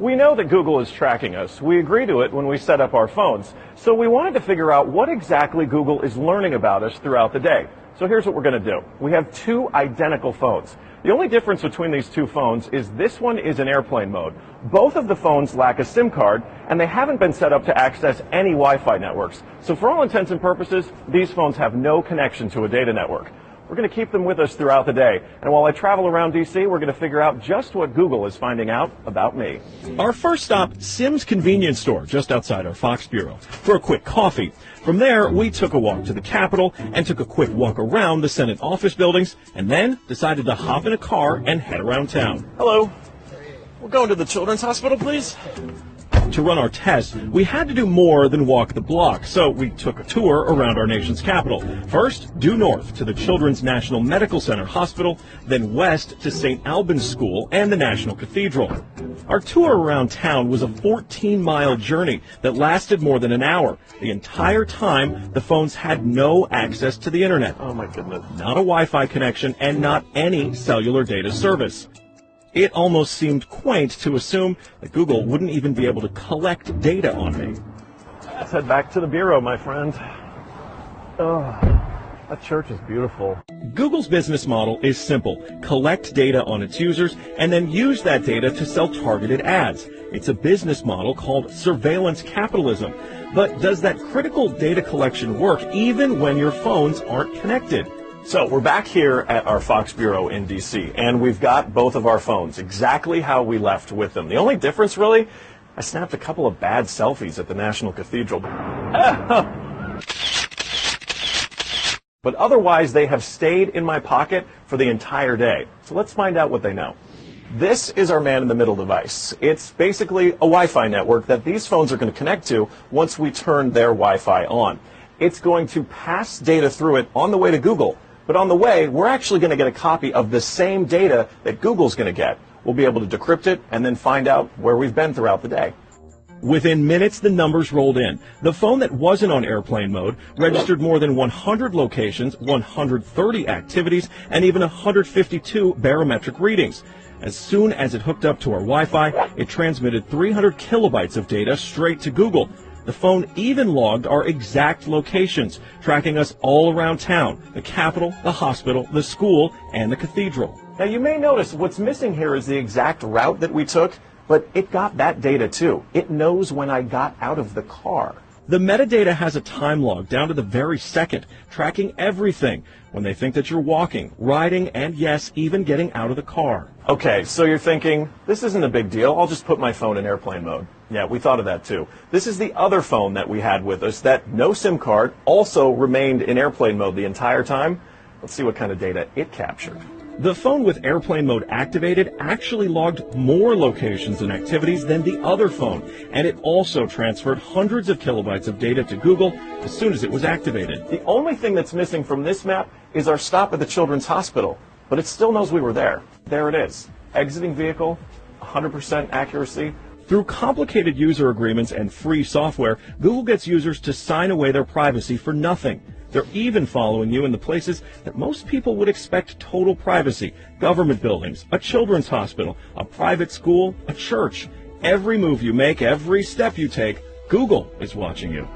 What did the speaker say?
We know that Google is tracking us. We agree to it when we set up our phones. So we wanted to figure out what exactly Google is learning about us throughout the day. So here's what we're going to do. We have two identical phones. The only difference between these two phones is this one is in airplane mode. Both of the phones lack a SIM card, and they haven't been set up to access any Wi-Fi networks. So for all intents and purposes, these phones have no connection to a data network. We're going to keep them with us throughout the day. And while I travel around D.C., we're going to figure out just what Google is finding out about me. Our first stop, Sim's convenience store, just outside our Fox bureau, for a quick coffee. From there, we took a walk to the Capitol and took a quick walk around the Senate office buildings, and then decided to hop in a car and head around town. Hello. We're going to the Children's Hospital, please. To run our test, we had to do more than walk the block, so we took a tour around our nation's capital. First, due north to the Children's National Medical Center Hospital, then west to St. Albans School and the National Cathedral. Our tour around town was a 14-mile journey that lasted more than an hour. The entire time, the phones had no access to the internet. Oh my goodness. Not a Wi-Fi connection and not any cellular data service. It almost seemed quaint to assume that Google wouldn't even be able to collect data on me. Let's head back to the bureau, my friend. Oh, that church is beautiful. Google's business model is simple. Collect data on its users and then use that data to sell targeted ads. It's a business model called surveillance capitalism. But does that critical data collection work even when your phones aren't connected? So we're back here at our Fox Bureau in D.C., and we've got both of our phones exactly how we left with them. The only difference, really, I snapped a couple of bad selfies at the National Cathedral. But otherwise, they have stayed in my pocket for the entire day. So let's find out what they know. This is our man-in-the-middle device. It's basically a Wi-Fi network that these phones are going to connect to once we turn their Wi-Fi on. It's going to pass data through it on the way to Google. But on the way, we're actually going to get a copy of the same data that Google's going to get. We'll be able to decrypt it and then find out where we've been throughout the day. Within minutes, the numbers rolled in. The phone that wasn't on airplane mode registered more than 100 locations, 130 activities, and even 152 barometric readings. As soon as it hooked up to our Wi-Fi, it transmitted 300 kilobytes of data straight to Google. The phone even logged our exact locations, tracking us all around town, the Capitol, the hospital, the school, and the cathedral. Now you may notice what's missing here is the exact route that we took, but it got that data too. It knows when I got out of the car. The metadata has a time log down to the very second, tracking everything when they think that you're walking, riding, and yes, even getting out of the car. Okay, so you're thinking, this isn't a big deal. I'll just put my phone in airplane mode. Yeah, we thought of that too. This is the other phone that we had with us that no SIM card also remained in airplane mode the entire time. Let's see what kind of data it captured. The phone with airplane mode activated actually logged more locations and activities than the other phone, and it also transferred hundreds of kilobytes of data to Google as soon as it was activated. The only thing that's missing from this map is our stop at the Children's Hospital, but it still knows we were there. There it is. Exiting vehicle, 100% accuracy. Through complicated user agreements and free software, Google gets users to sign away their privacy for nothing. They're even following you in the places that most people would expect total privacy: government buildings, a children's hospital, a private school, a church. Every move you make, every step you take, Google is watching you.